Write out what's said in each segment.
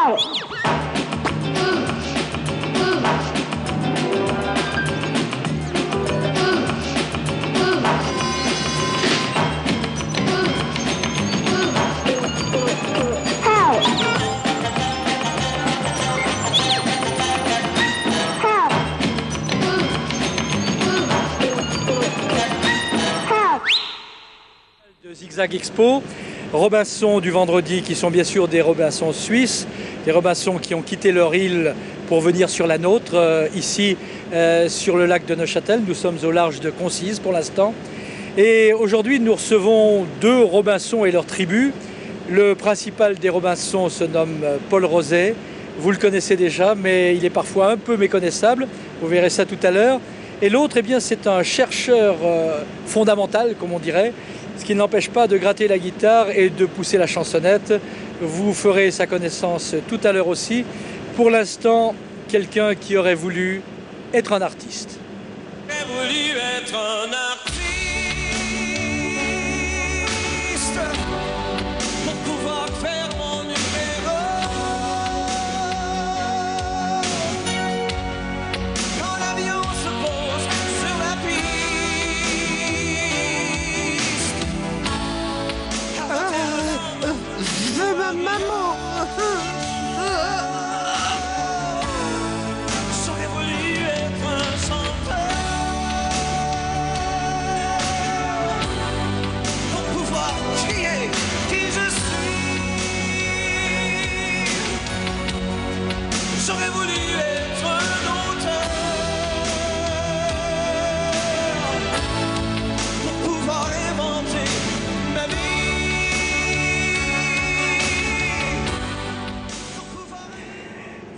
De Zigzag Expo, Robinson du vendredi qui sont bien sûr des Robinsons suisses, des Robinsons qui ont quitté leur île pour venir sur la nôtre, ici sur le lac de Neuchâtel. Nous sommes au large de Concise pour l'instant. Et aujourd'hui nous recevons deux Robinsons et leur tribu. Le principal des Robinsons se nomme Paul Roset. Vous le connaissez déjà, mais il est parfois un peu méconnaissable. Vous verrez ça tout à l'heure. Et l'autre, eh bien, c'est un chercheur fondamental, comme on dirait, ce qui ne l'empêche pas de gratter la guitare et de pousser la chansonnette. Vous ferez sa connaissance tout à l'heure aussi. Pour l'instant, quelqu'un qui aurait voulu être un artiste. J'ai voulu être un artiste pour pouvoir faire mon numéro. Quand l'avion se pose sur la piste, Je veux ma maman. j'aurais voulu être un chanteur pour pouvoir crier qui je suis. J'aurais voulu être un auteur pour pouvoir inventer ma vie.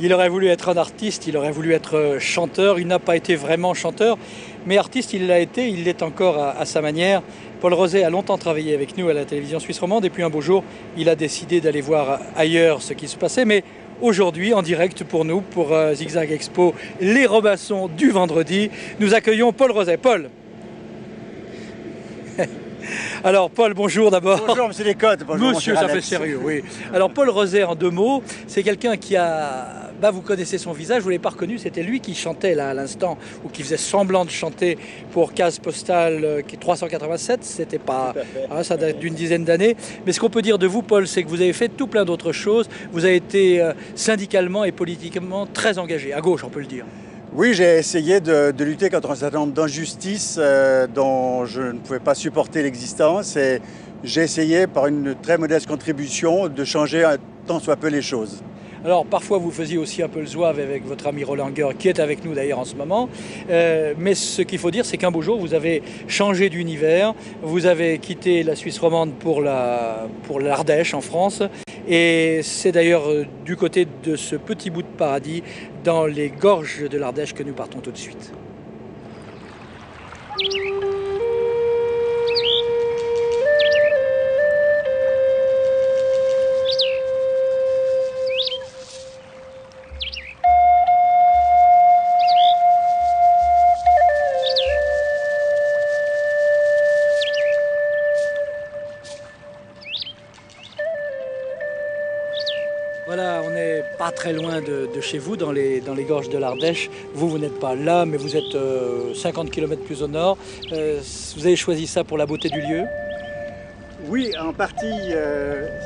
Il aurait voulu être un artiste, il aurait voulu être chanteur. Il n'a pas été vraiment chanteur, mais artiste il l'a été, il l'est encore à sa manière. Paul Roset a longtemps travaillé avec nous à la télévision suisse romande et puis un beau jour, il a décidé d'aller voir ailleurs ce qui se passait. Mais aujourd'hui, en direct pour nous, pour Zigzag Expo, les Robinsons du vendredi, nous accueillons Paul Roset. Paul. Alors Paul, bonjour d'abord. Bonjour Monsieur Descotes. Bonjour Monsieur, ça fait sérieux, oui. Alors Paul Roset, en deux mots, c'est quelqu'un qui a... vous connaissez son visage, vous ne l'avez pas reconnu, c'était lui qui chantait là à l'instant, ou qui faisait semblant de chanter pour case postale 387, c'était pas... ça date d'une dizaine d'années. Mais ce qu'on peut dire de vous, Paul, c'est que vous avez fait tout plein d'autres choses. Vous avez été syndicalement et politiquement très engagé, à gauche on peut le dire. Oui, j'ai essayé de lutter contre un certain nombre d'injustices dont je ne pouvais pas supporter l'existence et j'ai essayé par une très modeste contribution de changer un tant soit peu les choses. Alors parfois vous faisiez aussi un peu le zouave avec votre ami Roland Guer, qui est avec nous d'ailleurs en ce moment. Mais ce qu'il faut dire, c'est qu'un beau jour, vous avez changé d'univers. Vous avez quitté la Suisse romande pour l'Ardèche en France. Et c'est d'ailleurs du côté de ce petit bout de paradis, dans les gorges de l'Ardèche, que nous partons tout de suite. Voilà, on n'est pas très loin de chez vous, dans les gorges de l'Ardèche. Vous n'êtes pas là, mais vous êtes 50 km plus au nord. Vous avez choisi ça pour la beauté du lieu? Oui, en partie,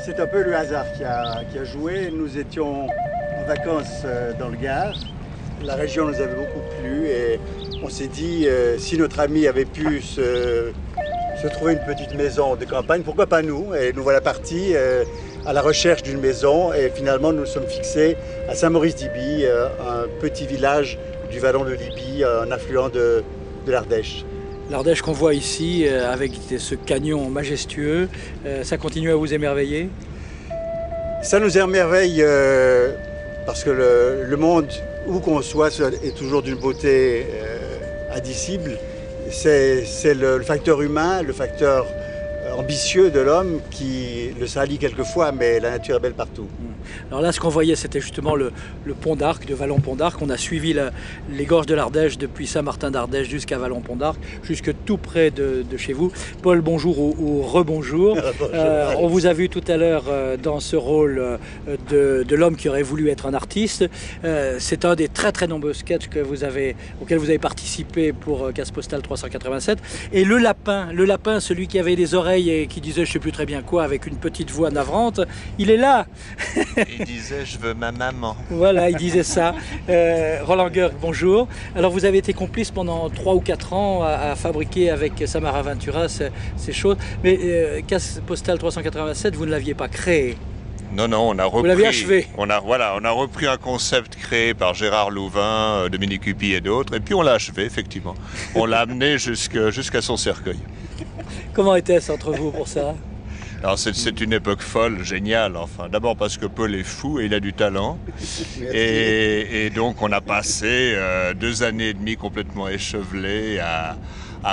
c'est un peu le hasard qui a joué. Nous étions en vacances dans le Gard. La région nous avait beaucoup plu et on s'est dit, si notre ami avait pu se trouver une petite maison de campagne, pourquoi pas nous? Et nous voilà partis à la recherche d'une maison et finalement nous nous sommes fixés à Saint-Maurice-d'Iby, un petit village du vallon de l'Iby, un affluent de l'Ardèche. L'Ardèche qu'on voit ici avec ce canyon majestueux, ça continue à vous émerveiller? Ça nous émerveille parce que le monde, où qu'on soit, est toujours d'une beauté indicible. C'est le facteur humain, le facteur ambitieux de l'homme qui le salit quelquefois, mais la nature est belle partout. Alors là, ce qu'on voyait, c'était justement le pont d'Arc, de Vallon-Pont d'Arc. On a suivi les gorges de l'Ardèche depuis Saint-Martin d'Ardèche jusqu'à Vallon-Pont d'Arc, jusque tout près de chez vous. Paul, bonjour ou rebonjour. On vous a vu tout à l'heure dans ce rôle de l'homme qui aurait voulu être un artiste. C'est un des très très nombreux sketchs auxquels vous avez participé pour Case Postale 387. Et le lapin, celui qui avait des oreilles et qui disait je sais plus très bien quoi avec une petite voix navrante, il est là. Il disait je veux ma maman. Voilà, il disait ça. Roland Guerg, bonjour. Alors vous avez été complice pendant 3 ou 4 ans à fabriquer avec Samara Ventura ces choses. Mais Case Postale 387, vous ne l'aviez pas créé. Non, on a repris. Vous l'aviez achevé. On a repris un concept créé par Gérard Louvain, Dominique Huppy et d'autres, et puis on l'a achevé, effectivement. On l'a amené jusqu'à son cercueil. Comment était-ce entre vous pour ça? Alors c'est une époque folle, géniale, enfin. D'abord parce que Paul est fou et il a du talent. Et donc on a passé 2 années et demie complètement échevelées à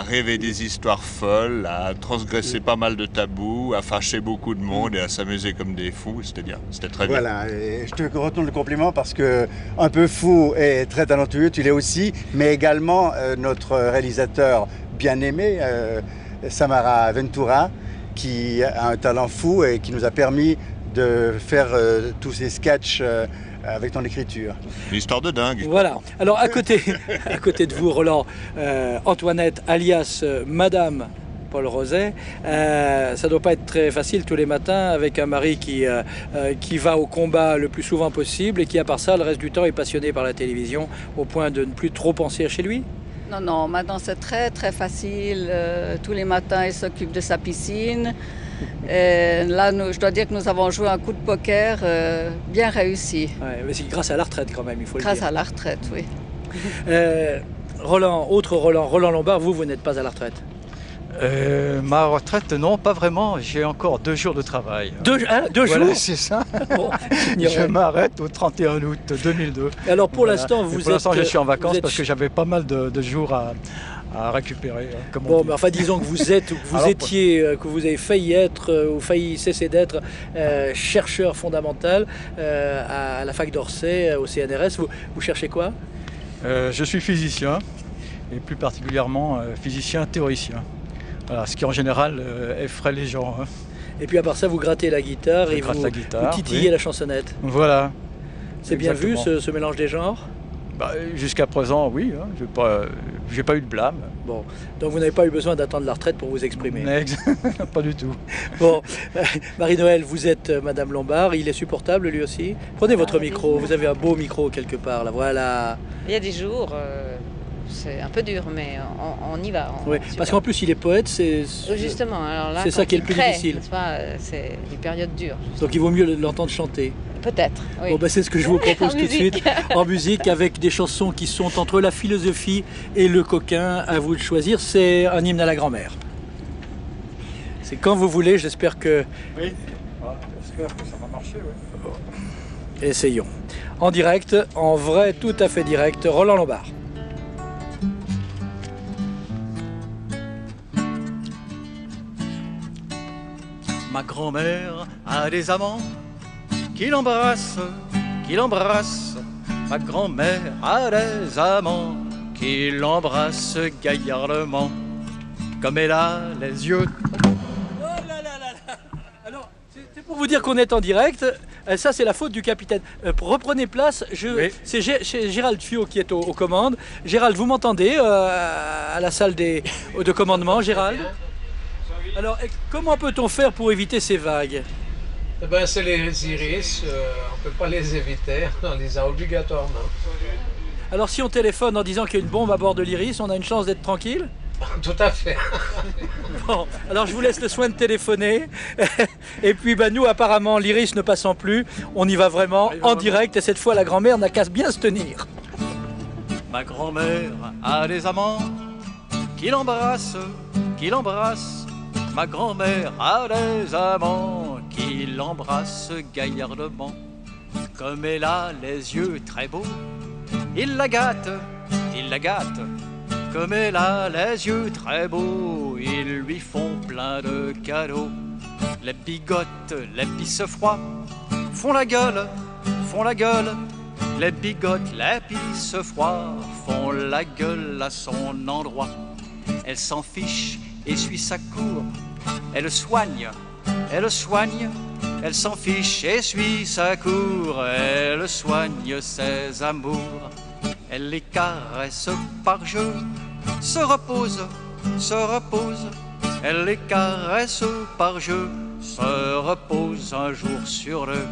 rêver des histoires folles, à transgresser pas mal de tabous, à fâcher beaucoup de monde et à s'amuser comme des fous. C'était bien, c'était très bien. Voilà, et je te retourne le compliment parce que un peu fou et très talentueux, tu l'es aussi, mais également notre réalisateur bien-aimé, Samara Ventura, qui a un talent fou et qui nous a permis de faire tous ces sketchs avec ton écriture. Une histoire de dingue. Voilà. Alors à côté de vous, Roland, Antoinette, alias Madame Paul Roset, ça doit pas être très facile tous les matins avec un mari qui va au combat le plus souvent possible et qui, à part ça, le reste du temps est passionné par la télévision au point de ne plus trop penser à chez lui. Non, maintenant c'est très très facile. Tous les matins, il s'occupe de sa piscine. Et là, je dois dire que nous avons joué un coup de poker bien réussi. Ouais, mais c'est grâce à la retraite quand même, il faut le dire. Grâce à la retraite, oui. Roland Lombard, vous n'êtes pas à la retraite? Ma retraite, non, pas vraiment. J'ai encore 2 jours de travail. 2 voilà, jours? c'est ça. Bon, je m'arrête au 31 août 2002. Alors pour l'instant, pour l'instant, je suis en vacances parce que j'avais pas mal de jours à récupérer. Bon, mais enfin, disons que vous êtes, que vous avez failli être, ou failli cesser d'être chercheur fondamental à la fac d'Orsay, au CNRS. Vous cherchez quoi? Je suis physicien, et plus particulièrement physicien théoricien. Voilà, ce qui en général effraie les gens. Hein. Et puis à part ça, vous grattez la guitare et vous titillez la chansonnette. Voilà. C'est bien vu ce mélange des genres? Jusqu'à présent, oui. Hein. J'ai pas eu de blâme. Bon, donc vous n'avez pas eu besoin d'attendre la retraite pour vous exprimer. Pas du tout. Bon, Marie-Noël, vous êtes Madame Lombard, il est supportable lui aussi? Prenez votre micro, vous avez un beau micro quelque part, là, voilà. Il y a des jours, c'est un peu dur, mais on y va. Oui, parce qu'en plus il est poète, justement, alors là, c'est ça qui est le plus difficile. C'est des périodes dures. Justement. Donc il vaut mieux l'entendre chanter. Peut-être, oui. Bon, c'est ce que je vous propose tout de suite, en musique, avec des chansons qui sont entre la philosophie et le coquin. À vous de choisir, c'est un hymne à la grand-mère. C'est quand vous voulez, j'espère que... Oui, j'espère que ça va marcher, oui. Essayons. En direct, en vrai, tout à fait direct, Roland Lombard. Ma grand-mère a des amants qui l'embrasse. Ma grand-mère a des amants qui l'embrassent gaillardement. Comme elle a les yeux. Oh là là là là. Alors, c'est pour vous dire qu'on est en direct. Ça, c'est la faute du capitaine. Reprenez place. Oui. C'est Gérald Fiot qui est aux commandes. Gérald, vous m'entendez à la salle de commandement, Gérald? Alors, comment peut-on faire pour éviter ces vagues? Eh ben, c'est les iris, on ne peut pas les éviter en disant obligatoirement. Alors si on téléphone en disant qu'il y a une bombe à bord de l'Iris, on a une chance d'être tranquille? Tout à fait. Bon, alors je vous laisse le soin de téléphoner. Et puis nous, apparemment, l'Iris ne passant plus, on y va vraiment en direct. Et cette fois, la grand-mère n'a qu'à bien se tenir. Ma grand-mère a des amants qui l'embrassent. Ma grand-mère a des amants qui l'embrassent gaillardement. Comme elle a les yeux très beaux, il la gâte. Comme elle a les yeux très beaux, ils lui font plein de cadeaux. Les bigotes, les pisse-froids, font la gueule, font la gueule. Les bigotes, les pisse froids font la gueule à son endroit. Elle s'en fiche et suit sa cour. Elle soigne, elle soigne. Elle s'en fiche et suit sa cour. Elle soigne ses amours. Elle les caresse par jeu. Se repose, se repose. Elle les caresse par jeu. Se repose un jour sur eux.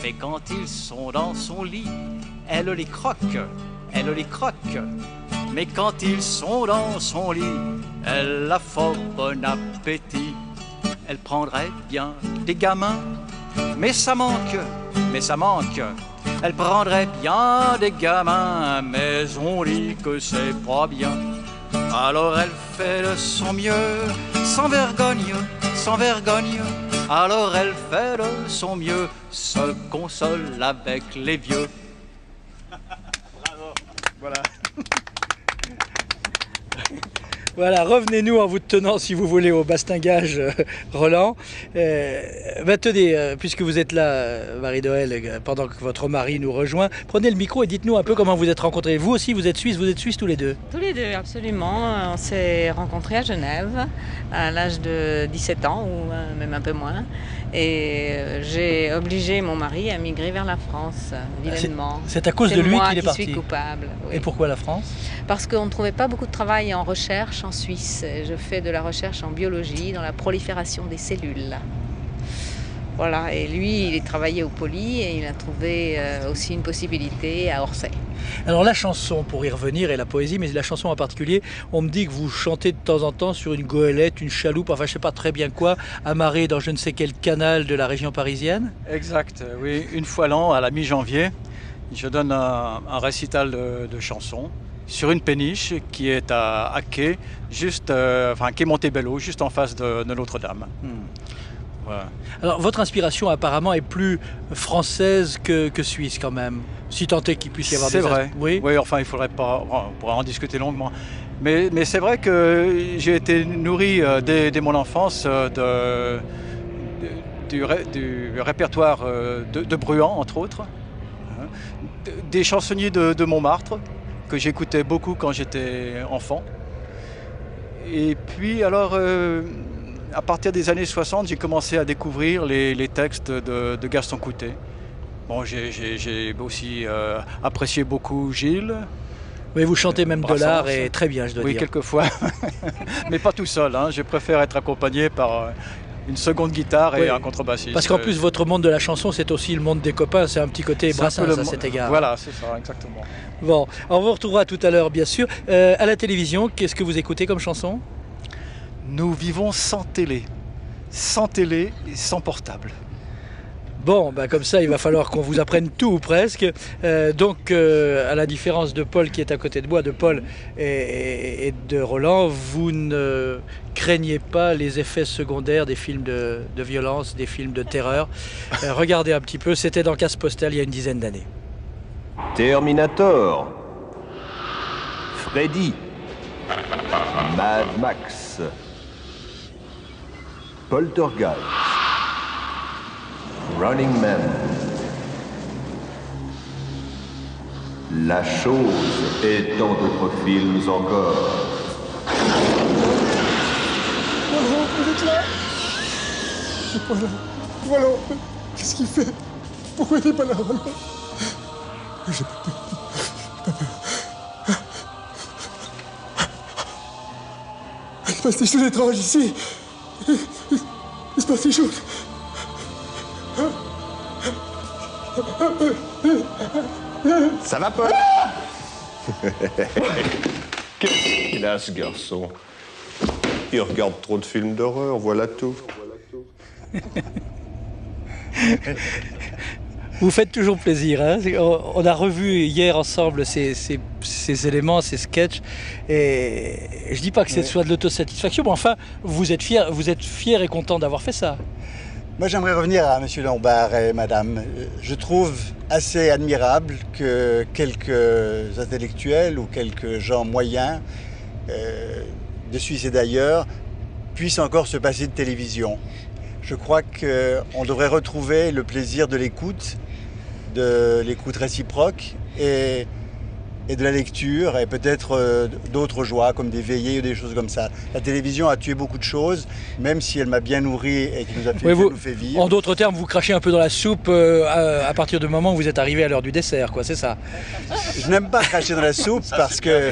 Mais quand ils sont dans son lit, elle les croque, elle les croque. Mais quand ils sont dans son lit, elle a fort bon appétit. Elle prendrait bien des gamins, mais ça manque, mais ça manque. Elle prendrait bien des gamins, mais on dit que c'est pas bien. Alors elle fait de son mieux, sans vergogne, sans vergogne. Alors elle fait de son mieux, se console avec les vieux. Bravo. Voilà. Voilà, revenez-nous en vous tenant, si vous voulez, au bastingage, Roland. Tenez, puisque vous êtes là, Marie-Noël, pendant que votre mari nous rejoint, prenez le micro et dites-nous un peu comment vous êtes rencontrés. Vous aussi, vous êtes suisses tous les deux? Tous les deux, absolument. On s'est rencontrés à Genève à l'âge de 17 ans ou même un peu moins. Et j'ai obligé mon mari à migrer vers la France, vilainement. C'est à cause de lui qu'il est parti? C'est moi qui suis coupable. Oui. Et pourquoi la France? Parce qu'on ne trouvait pas beaucoup de travail en recherche en Suisse. Je fais de la recherche en biologie, dans la prolifération des cellules. Voilà, et lui, il travaillait au Poly et il a trouvé aussi une possibilité à Orsay. Alors la chanson, pour y revenir, et la poésie, mais la chanson en particulier, on me dit que vous chantez de temps en temps sur une goélette, une chaloupe, enfin je sais pas très bien quoi, amarrée dans je ne sais quel canal de la région parisienne. Exact, oui. Une fois l'an, à la mi-janvier, je donne un récital de chansons sur une péniche qui est à quai, juste, quai Montebello, juste en face de Notre-Dame. Voilà. Alors votre inspiration apparemment est plus française que suisse quand même, si tant est qu'il puisse y avoir des... C'est vrai, oui, enfin il faudrait pas, on pourrait en discuter longuement. Mais c'est vrai que j'ai été nourri dès mon enfance du répertoire de Bruant, entre autres, des chansonniers de Montmartre, que j'écoutais beaucoup quand j'étais enfant. Et puis alors, à partir des années 60, j'ai commencé à découvrir les textes de Gaston Coutet. Bon, j'ai aussi apprécié beaucoup Gilles. Oui, vous chantez même Brassens, de l'art et très bien, je dois dire. Oui, quelquefois, mais pas tout seul. Je préfère être accompagné par une seconde guitare et un contrebassiste. Parce qu'en plus, votre monde de la chanson, c'est aussi le monde des copains, c'est un petit côté Brassens à cet égard. Voilà, c'est ça, exactement. Bon, on vous retrouvera tout à l'heure, bien sûr. À la télévision, qu'est-ce que vous écoutez comme chanson? Nous vivons sans télé et sans portable. Bon, comme ça, il va falloir qu'on vous apprenne tout ou presque. Donc, à la différence de Paul qui est à côté de moi, de Paul et de Roland, vous ne craignez pas les effets secondaires des films de violence, des films de terreur. Regardez un petit peu, c'était dans Casse Postal il y a une dizaine d'années. Terminator, Freddy, Mad Max, Poltergeist, Running Man. La chose et tant d'autres films encore. Roland, vous êtes là? Roland, qu'est-ce qu'il fait? Pourquoi il n'est pas là, Roland? J'ai pas peur. Il se passe des choses étranges ici. Il se passe des choses. Ça va pas? Qu'est-ce qu'il a, ce garçon? Il regarde trop de films d'horreur, voilà tout. Vous faites toujours plaisir. On a revu hier ensemble ces éléments, ces sketchs. Et je dis pas que ce soit de l'autosatisfaction, mais enfin, vous êtes fier et content d'avoir fait ça. Moi, j'aimerais revenir à M. Lombard et Madame. Je trouve assez admirable que quelques intellectuels ou quelques gens moyens de Suisse et d'ailleurs puissent encore se passer de télévision. Je crois qu'on devrait retrouver le plaisir de l'écoute réciproque et de la lecture et peut-être d'autres joies comme des veillées ou des choses comme ça. La télévision a tué beaucoup de choses, même si elle m'a bien nourri et qui nous a fait, nous fait vivre. En d'autres termes, vous crachez un peu dans la soupe à partir du moment où vous êtes arrivé à l'heure du dessert, quoi, c'est ça? Je n'aime pas cracher dans la soupe parce que...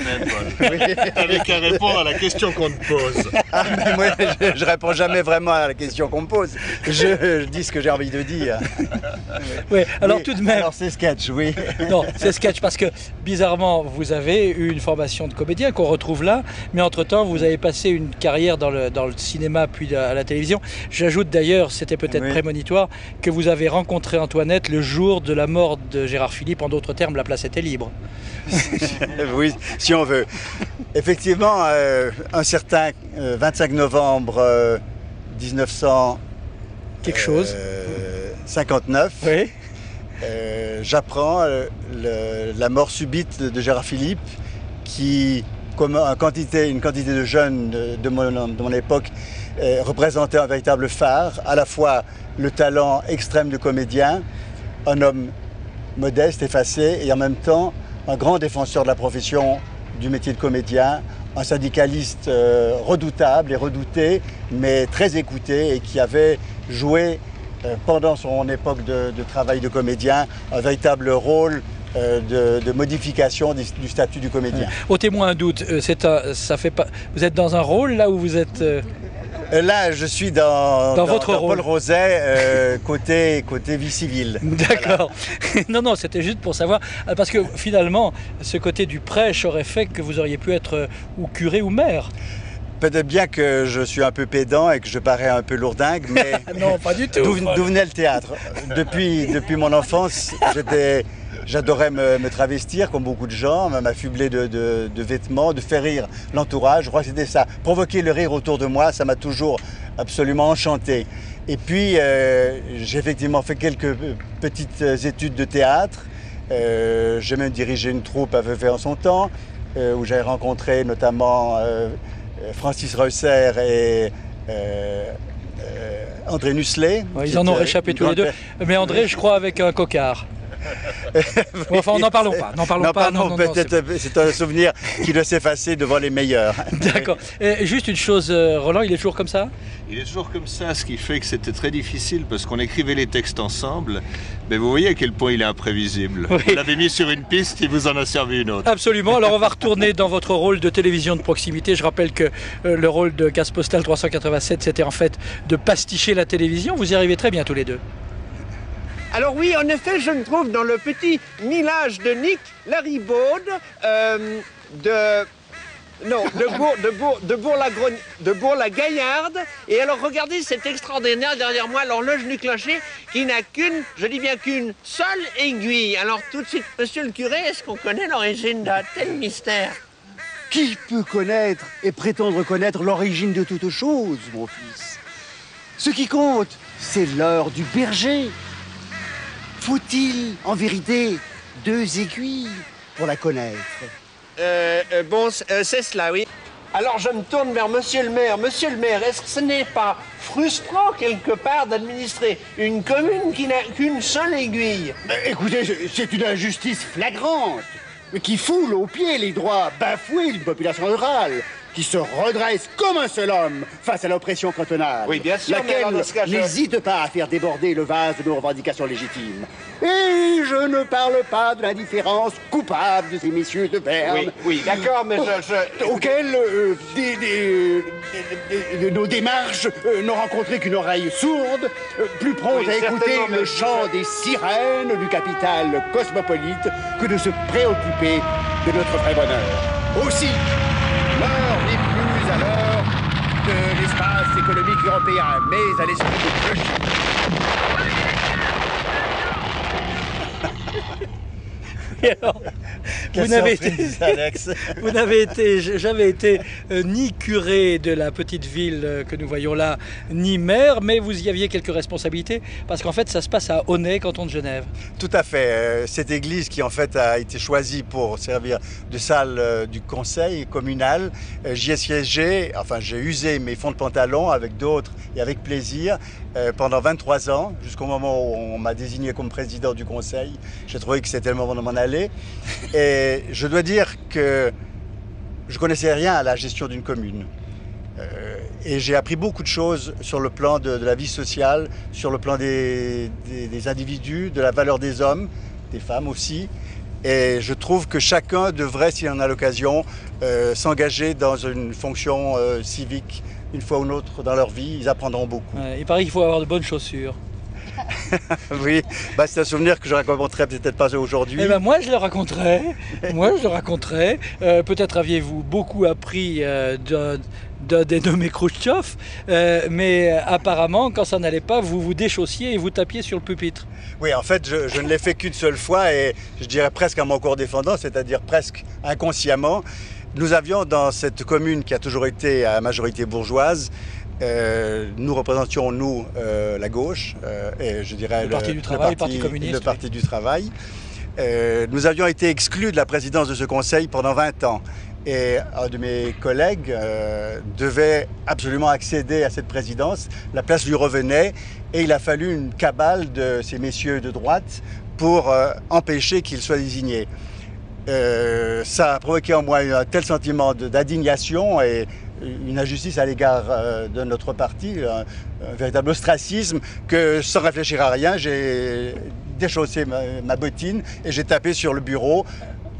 T'avais qu'à répondre à la question qu'on te pose. Ah, mais moi, je réponds jamais vraiment à la question qu'on me pose. Je dis ce que j'ai envie de dire. Oui, alors tout de même... Alors c'est sketch, oui. Non, c'est sketch parce que, bizarrement, vous avez eu une formation de comédien qu'on retrouve là, mais entre-temps, vous avez passé une carrière dans le cinéma puis à la télévision. J'ajoute d'ailleurs, c'était peut-être prémonitoire, que vous avez rencontré Antoinette le jour de la mort de Gérard Philipe. En d'autres termes, la place était libre. Oui, si on veut. Effectivement, un certain 25 novembre 1900... Quelque chose. 59. Oui. J'apprends la mort subite de Gérard Philipe qui, comme une quantité de jeunes de mon époque, représentait un véritable phare, à la fois le talent extrême de comédien, un homme modeste, effacé, et en même temps un grand défenseur de la profession du métier de comédien, un syndicaliste redoutable et redouté, mais très écouté et qui avait joué pendant son époque de travail de comédien, un véritable rôle de modification du statut du comédien. Ôtez-moi un doute, ça fait pas... vous êtes dans un rôle là où vous êtes... Là, je suis dans votre rôle. Paul Roset, côté vie civile. D'accord. Voilà. Non, c'était juste pour savoir, parce que finalement, ce côté du prêche aurait fait que vous auriez pu être ou curé ou maire. Peut-être bien que je suis un peu pédant et que je parais un peu lourdingue, mais... Non, pas du tout. D'où venait le théâtre? Depuis mon enfance, j'adorais me travestir, comme beaucoup de gens, m'affubler de vêtements, de faire rire l'entourage. Je crois que c'était ça. Provoquer le rire autour de moi, ça m'a toujours absolument enchanté. Et puis, j'ai effectivement fait quelques petites études de théâtre. J'ai même dirigé une troupe à Vevey en son temps, où j'avais rencontré notamment... Francis Reusser et André Nusselet. Ils en ont réchappé tous les deux. Mais André, je crois, avec un cocard. Enfin, n'en parlons pas. Non, peut-être c'est un souvenir qui doit s'effacer devant les meilleurs. D'accord. Et juste une chose, Roland, il est toujours comme ça? Il est toujours comme ça, ce qui fait que c'était très difficile parce qu'on écrivait les textes ensemble. Mais vous voyez à quel point il est imprévisible. Oui. Vous l'avez mis sur une piste, il vous en a servi une autre. Absolument. Alors on va retourner dans votre rôle de télévision de proximité. Je rappelle que le rôle de Case Postale 387, c'était en fait de pasticher la télévision. Vous y arrivez très bien tous les deux. Alors oui, en effet, je me trouve dans le petit village de Nick, la Ribaude, de Bourg-la-Gaillarde. Et alors regardez, c'est extraordinaire derrière moi, l'horloge du clocher qui n'a qu'une, je dis bien qu'une seule aiguille. Alors tout de suite, monsieur le curé, est-ce qu'on connaît l'origine d'un tel mystère? Qui peut connaître et prétendre connaître l'origine de toute chose, mon fils? Ce qui compte, c'est l'heure du berger. Faut-il, en vérité, 2 aiguilles pour la connaître? C'est cela, oui. Alors je me tourne vers monsieur le maire. Monsieur le maire, est-ce que ce n'est pas frustrant quelque part d'administrer une commune qui n'a qu'une seule aiguille? Écoutez, c'est une injustice flagrante, qui foule aux pieds les droits bafoués d'une population rurale, qui se redresse comme un seul homme face à l'oppression cantonale, oui, bien sûr, laquelle n'hésite pas à faire déborder le vase de nos revendications légitimes. Et je ne parle pas de l'indifférence coupable de ces messieurs de Berne. Oui, d'accord, mais auxquels nos démarches n'ont rencontré qu'une oreille sourde, plus prompte à écouter le chant des sirènes du capital cosmopolite que de se préoccuper de notre vrai bonheur. Aussi, l'heure n'est plus à l'heure de l'espace économique européen, mais à l'esprit de clocher. Et alors, Vous n'avez été, jamais été ni curé de la petite ville que nous voyons là, ni maire, mais vous y aviez quelques responsabilités, parce qu'en fait ça se passe à Aunay, canton de Genève. Tout à fait. Cette église qui en fait a été choisie pour servir de salle du conseil communal, j'y ai siégé, enfin j'ai usé mes fonds de pantalon avec d'autres et avec plaisir pendant 23 ans, jusqu'au moment où on m'a désigné comme président du conseil. J'ai trouvé que c'était le moment de m'en aller. Et je dois dire que je connaissais rien à la gestion d'une commune. Et j'ai appris beaucoup de choses sur le plan de la vie sociale, sur le plan des individus, de la valeur des hommes, des femmes aussi. Et je trouve que chacun devrait, s'il en a l'occasion, s'engager dans une fonction civique une fois ou une autre dans leur vie. Ils apprendront beaucoup. Il paraît qu'il faut avoir de bonnes chaussures. Oui, bah, c'est un souvenir que je raconterai peut-être pas aujourd'hui. Eh ben moi je le raconterai. Peut-être aviez-vous beaucoup appris d'un dénommé Khrouchtchev, mais apparemment quand ça n'allait pas, vous vous déchaussiez et vous tapiez sur le pupitre. Oui, en fait, je ne l'ai fait qu'une seule fois et je dirais presque à mon corps défendant, c'est-à-dire presque inconsciemment. Nous avions dans cette commune qui a toujours été à majorité bourgeoise, nous représentions, nous, la gauche, et je dirais le Parti du Travail, le Parti communiste. Le Parti du Travail. Nous avions été exclus de la présidence de ce conseil pendant 20 ans. Et un de mes collègues devait absolument accéder à cette présidence. La place lui revenait et il a fallu une cabale de ces messieurs de droite pour empêcher qu'il soit désigné. Ça a provoqué en moi un tel sentiment d'indignation et une injustice à l'égard de notre parti, un véritable ostracisme, que sans réfléchir à rien, j'ai déchaussé ma bottine et j'ai tapé sur le bureau.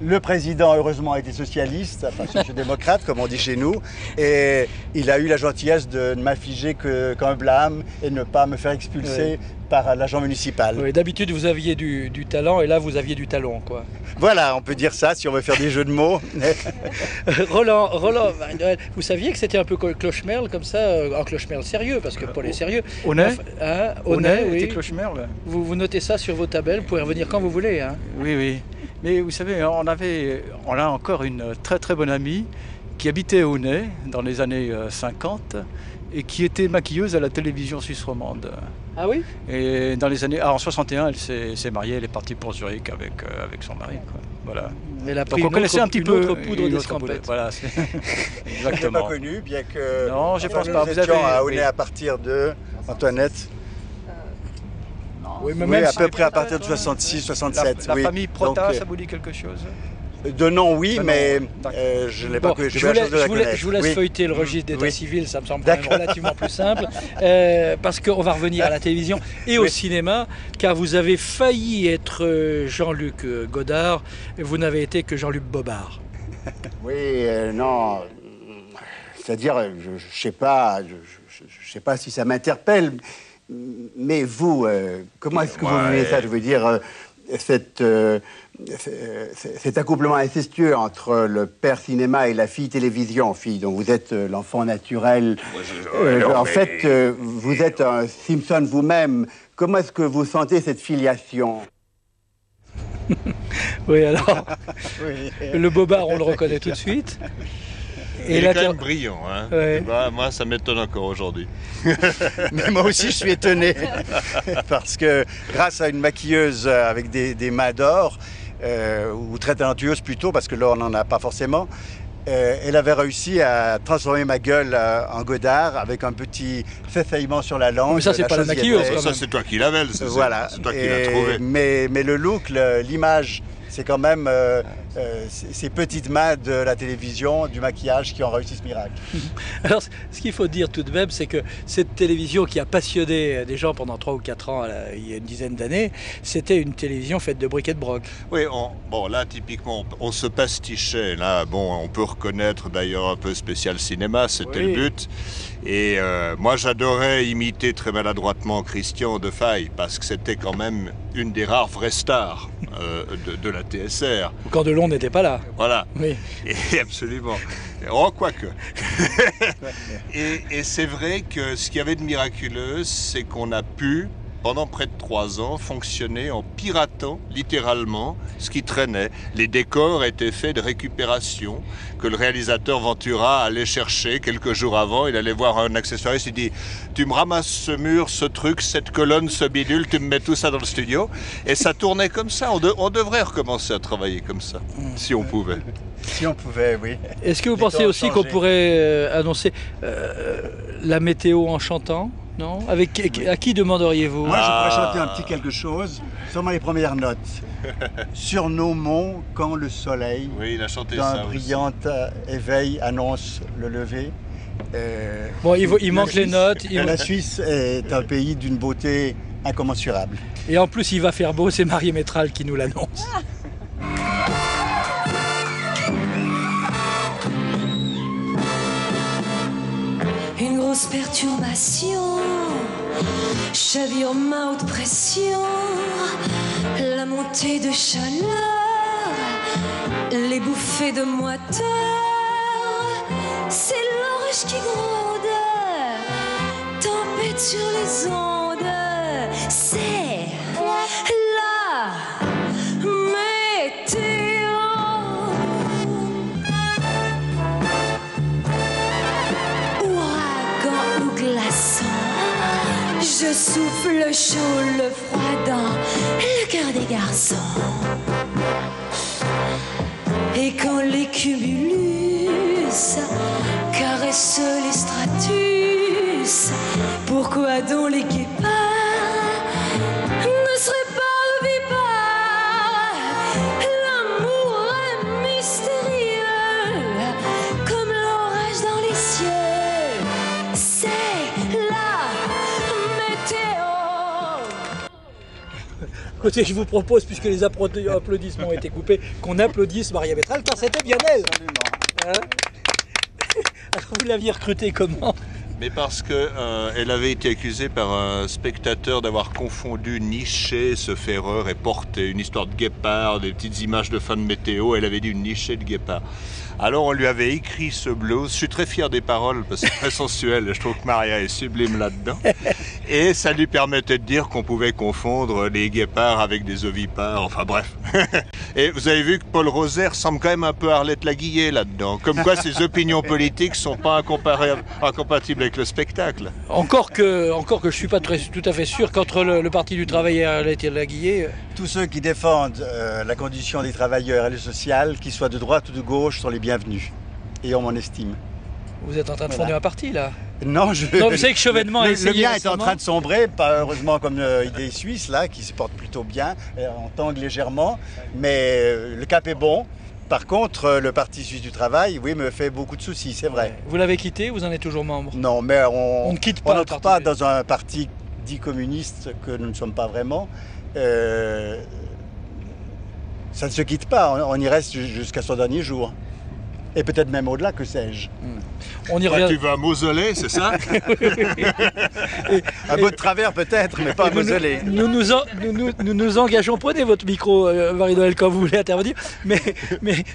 Le président, heureusement, était socialiste, enfin social-démocrate, comme on dit chez nous, et il a eu la gentillesse de ne m'affliger qu'un blâme et ne pas me faire expulser par l'agent municipal. Oui, d'habitude, vous aviez du talent, et là, vous aviez du talon, quoi. Voilà, on peut dire ça, si on veut faire des jeux de mots. Roland, vous saviez que c'était un peu cloche-merle, comme ça, un cloche-merle sérieux, parce que Paul est sérieux. Aunay, oui. était cloche-merle. Vous notez ça sur vos tabelles, vous pouvez revenir quand vous voulez. Hein. Oui. Mais vous savez, on a encore une très très bonne amie qui habitait à Aunay dans les années 50 et qui était maquilleuse à la télévision suisse romande. Ah oui? Et dans les années... en 61, elle s'est mariée, elle est partie pour Zurich avec son mari. Quoi. Voilà. Elle a Donc pris on connaissait un petit peu une autre poudre d'escampette. Voilà, Exactement. Je ne l'ai pas connu, bien que... Non, je pense pas. Nous étions à Aunay à partir de... Antoinette? Oui, mais même à peu près à partir de 66, 67. La famille Prota, ça vous dit quelque chose? De nom, oui, mais je ne l'ai pas connu. Je vous laisse feuilleter le registre d'état civil, ça me semble quand même relativement plus simple, parce qu'on va revenir à la télévision et au cinéma, car vous avez failli être Jean-Luc Godard, et vous n'avez été que Jean-Luc Bobard. Oui, non, c'est-à-dire, je ne sais pas si ça m'interpelle, mais vous, comment est-ce que vous vivez ça? Je veux dire, cet accouplement incestueux entre le père cinéma et la fille télévision, fille dont vous êtes l'enfant naturel. En fait, vous êtes un Simpson vous-même. Comment est-ce que vous sentez cette filiation? Oui, alors, le Bobard, on le reconnaît tout de suite. Et il est quand même brillant, hein. Ouais. Bah, moi, ça m'étonne encore aujourd'hui. Mais moi aussi, je suis étonné. Parce que grâce à une maquilleuse avec des mains d'or, ou très talentueuse plutôt, parce que là, on n'en a pas forcément, elle avait réussi à transformer ma gueule en Godard avec un petit faisceillement sur la langue. Mais ça, c'est pas la maquilleuse. Ça, c'est toi qui l'avais. Voilà. C'est toi qui l'as trouvé. Mais le look, l'image, c'est quand même ces petites mains de la télévision, du maquillage qui ont réussi ce miracle. Alors, ce qu'il faut dire tout de même, c'est que cette télévision qui a passionné des gens pendant 3 ou 4 ans, il y a une dizaine d'années, c'était une télévision faite de briquet de broc. Oui, bon, là, typiquement, on se pastichait. Là, bon, on peut reconnaître d'ailleurs un peu spécial cinéma, c'était le but. Et moi, j'adorais imiter très maladroitement Christian Defaille, parce que c'était quand même une des rares vraies stars de la TSR. Quand Delon n'était pas là. Voilà. Oui. Et absolument. Oh, quoique. Et c'est vrai que ce qu'il y avait de miraculeux, c'est qu'on a pu pendant près de 3 ans, fonctionné en piratant littéralement ce qui traînait. Les décors étaient faits de récupération que le réalisateur Ventura allait chercher quelques jours avant. Il allait voir un accessoiriste, il dit « Tu me ramasses ce mur, ce truc, cette colonne, ce bidule, tu me mets tout ça dans le studio. » Et ça tournait comme ça. On devrait recommencer à travailler comme ça, si on pouvait. Si on pouvait, oui. Est-ce que vous pensez aussi qu'on pourrait annoncer la météo en chantant? Non? À qui demanderiez-vous? Moi, je pourrais chanter un petit quelque chose, seulement les premières notes. Sur nos monts, quand le soleil d'un brillant éveil annonce le lever. Bon, il manque les notes. La Suisse est un pays d'une beauté incommensurable. Et en plus, il va faire beau, c'est Marie Métral qui nous l'annonce. Une grosse perturbation, chavirement, haute pression, la montée de chaleur, les bouffées de moiteur, c'est l'orage qui gronde, tempête sur les ondes, c'est la météo. Je souffle chaud, le froid dans le cœur des garçons. Et quand les cumulus caressent les stratus, pourquoi donc les guépards ne seraient pas ovipares? L'amour est mystérieux comme l'orage dans les cieux. C'est Écoutez, je vous propose, puisque les applaudissements ont été coupés, qu'on applaudisse Maria Métral, car c'était bien elle. Hein? Alors vous l'aviez recrutée comment? Mais parce qu'elle avait été accusée par un spectateur d'avoir confondu nicher, se ferreur et porter. Une histoire de guépard, des petites images de fin de météo, elle avait dit une nichée de guépard. Alors on lui avait écrit ce blues, je suis très fier des paroles parce que c'est très sensuel, je trouve que Maria est sublime là-dedans. Et ça lui permettait de dire qu'on pouvait confondre les guépards avec des ovipares, enfin bref. Et vous avez vu que Paul Roser ressemble quand même un peu à Arlette Laguillet là-dedans. Comme quoi ses opinions politiques ne sont pas incompatibles avec le spectacle. Encore que je ne suis pas tout à fait sûr qu'entre le Parti du Travail et Arlette Laguillet... Tous ceux qui défendent la condition des travailleurs et le social, qu'ils soient de droite ou de gauche, sont les bienvenus. Et on m'en estime. Vous êtes en train de fonder un parti là? Non, vous savez que Chevènement a essayé. Le mien est en train de sombrer, pas heureusement comme Idée Suisse là, qui se porte plutôt bien, en tangue légèrement, mais le cap est bon. Par contre, le Parti Suisse du Travail, oui, me fait beaucoup de soucis, c'est vrai. Vous l'avez quitté, vous en êtes toujours membre? Non, mais on ne quitte pas. On n'entre pas dans un parti dit communiste que nous ne sommes pas vraiment. Ça ne se quitte pas, on y reste jusqu'à son dernier jour. Et peut-être même au-delà, que sais-je. On y revient. Tu veux un mausolée, c'est ça? Un bout de travers peut-être, mais pas un mausolée. Nous nous engageons, prenez votre micro, Marie-Noël, quand vous voulez intervenir, mais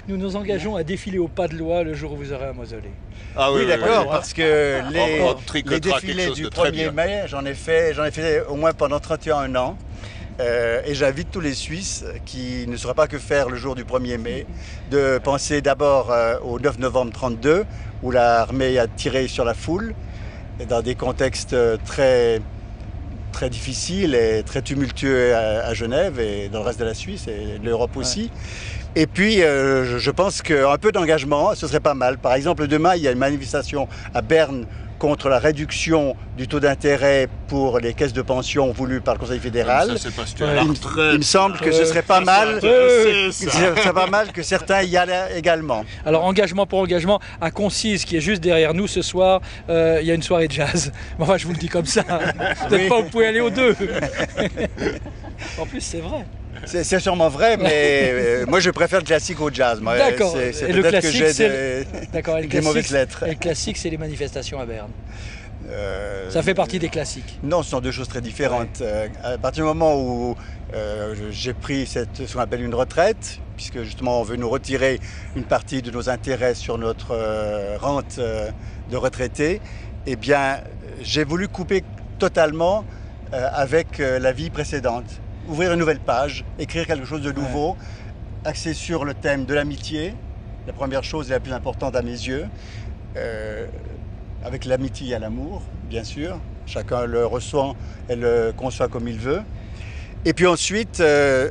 nous nous engageons à défiler au pas de loi le jour où vous aurez un mausolée. Ah oui, d'accord, parce que les défilés du 1er mai, j'en ai fait au moins pendant 31 ans. Et j'invite tous les Suisses qui ne sauraient pas que faire le jour du 1er mai de penser d'abord au 9 novembre 1932 où l'armée a tiré sur la foule dans des contextes très, très difficiles et très tumultueux à Genève et dans le reste de la Suisse et de l'Europe aussi. Et puis je pense qu'un peu d'engagement, ce serait pas mal. Par exemple, demain, il y a une manifestation à Berne contre la réduction du taux d'intérêt pour les caisses de pension voulues par le Conseil fédéral. Il me semble que ce serait pas mal, que certains y allaient également. Alors engagement pour engagement, à Concise, qui est juste derrière nous ce soir, il y a une soirée de jazz. Enfin, je vous le dis comme ça. Peut-être pas vous pouvez aller aux deux. En plus, c'est vrai. C'est sûrement vrai, mais moi je préfère le classique au jazz. D'accord. C'est peut-être que j'ai des mauvaises lettres. Et le classique, c'est les manifestations à Berne. Ça fait partie des classiques. Non, ce sont deux choses très différentes. À partir du moment où j'ai pris ce qu'on appelle une retraite, puisque justement on veut nous retirer une partie de nos intérêts sur notre rente de retraité, eh bien j'ai voulu couper totalement avec la vie précédente. Ouvrir une nouvelle page, écrire quelque chose de nouveau, axé sur le thème de l'amitié, la première chose et la plus importante à mes yeux, avec l'amitié et l'amour, bien sûr. Chacun le ressent et le conçoit comme il veut. Et puis ensuite, de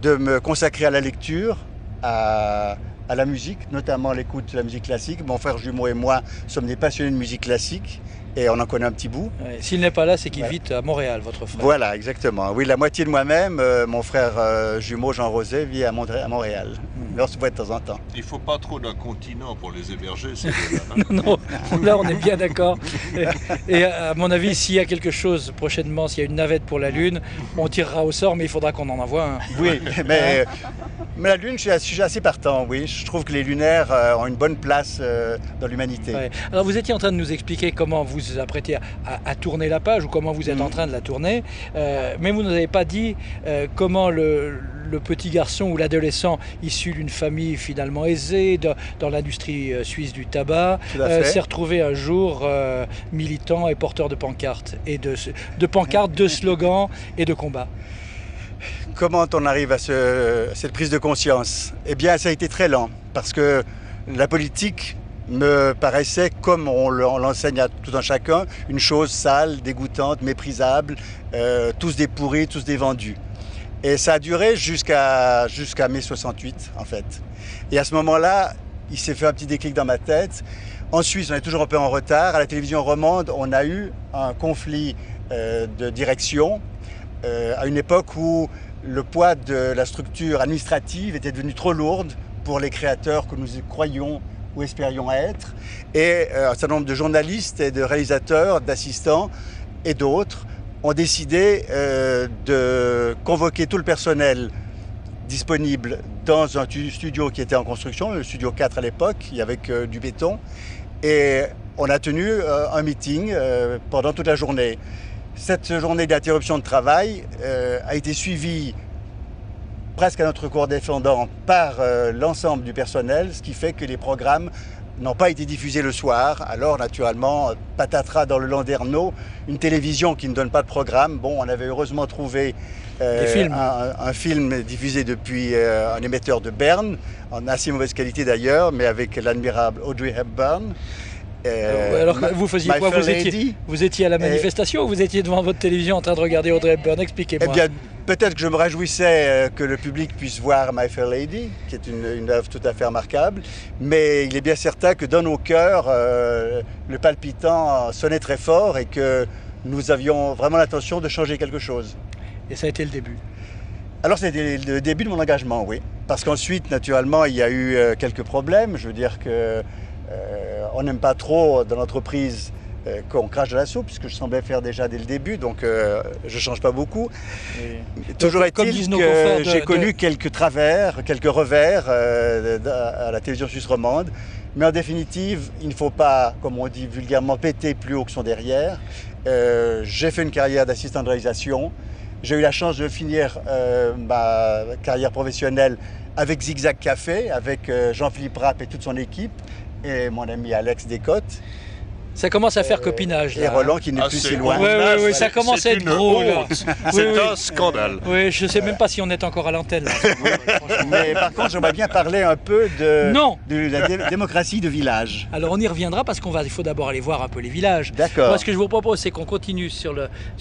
me consacrer à la lecture, à la musique, notamment l'écoute de la musique classique. Mon frère jumeau et moi sommes des passionnés de musique classique et on en connaît un petit bout. Ouais, s'il n'est pas là, c'est qu'il vit à Montréal, votre frère. Voilà, exactement. Oui, la moitié de moi-même, mon frère jumeau Jean Rosé vit à Montréal. Mais on se voit de temps en temps. Il ne faut pas trop d'un continent pour les héberger, ces deux-là. Non, là on est bien d'accord. Et à mon avis, s'il y a quelque chose prochainement, s'il y a une navette pour la Lune, on tirera au sort, mais il faudra qu'on en envoie un. Oui, mais la Lune, je suis assez partant, oui. Je trouve que les lunaires ont une bonne place dans l'humanité. Ouais. Alors vous étiez en train de nous expliquer comment vous vous apprêtez à tourner la page ou comment vous êtes en train de la tourner, mais vous ne nous avez pas dit comment le petit garçon ou l'adolescent issu d'une famille finalement aisée dans l'industrie suisse du tabac s'est retrouvé un jour militant et porteur de pancartes, et de pancartes, de slogans et de combats. Comment on arrive à cette prise de conscience? Eh bien, ça a été très lent, parce que la politique me paraissait, comme on l'enseigne à tout un chacun, une chose sale, dégoûtante, méprisable, tous des pourris, tous des vendus. Et ça a duré jusqu'à mai 68, en fait. Et à ce moment-là, il s'est fait un petit déclic dans ma tête. En Suisse, on est toujours un peu en retard. À la télévision romande, on a eu un conflit de direction à une époque où le poids de la structure administrative était devenu trop lourde pour les créateurs que nous croyions ou espérions être. Et un certain nombre de journalistes et de réalisateurs, d'assistants et d'autres ont décidé de convoquer tout le personnel disponible dans un studio qui était en construction, le studio 4 à l'époque, avec du béton. Et on a tenu un meeting pendant toute la journée. Cette journée d'interruption de travail a été suivie presque à notre corps défendant par l'ensemble du personnel, ce qui fait que les programmes n'ont pas été diffusés le soir. Alors naturellement, patatras dans le Landerneau, une télévision qui ne donne pas de programme. Bon, on avait heureusement trouvé un film diffusé depuis un émetteur de Berne, en assez mauvaise qualité d'ailleurs, mais avec l'admirable Audrey Hepburn. Alors vous faisiez quoi? Vous étiez à la manifestation ou vous étiez devant votre télévision en train de regarder Audrey Hepburn? Expliquez-moi. Eh bien, peut-être que je me réjouissais que le public puisse voir My Fair Lady, qui est une œuvre tout à fait remarquable, mais il est bien certain que dans nos cœurs, le palpitant sonnait très fort et que nous avions vraiment l'intention de changer quelque chose. Et ça a été le début? Alors c'était le début de mon engagement, oui. Parce qu'ensuite, naturellement, il y a eu quelques problèmes. Je veux dire que on n'aime pas trop dans l'entreprise qu'on crache de la soupe, puisque je semblais faire déjà dès le début, donc je ne change pas beaucoup. Toujours est-il que j'ai connu quelques travers, quelques revers à la télévision suisse romande, mais en définitive, il ne faut pas, comme on dit vulgairement, péter plus haut que son derrière. J'ai fait une carrière d'assistant de réalisation. J'ai eu la chance de finir ma carrière professionnelle avec Zigzag Café, avec Jean-Philippe Rapp et toute son équipe, et mon ami Alex Descotes. Ça commence à faire copinage. Là, et Roland qui n'est plus si loin. Oui, ça commence à être drôle. C'est un scandale. Oui, je ne sais même pas si on est encore à l'antenne. Mais par contre, j'aimerais bien parler un peu de la démocratie de village. Alors on y reviendra parce il faut d'abord aller voir un peu les villages. D'accord. Moi, ce que je vous propose, c'est qu'on continue sur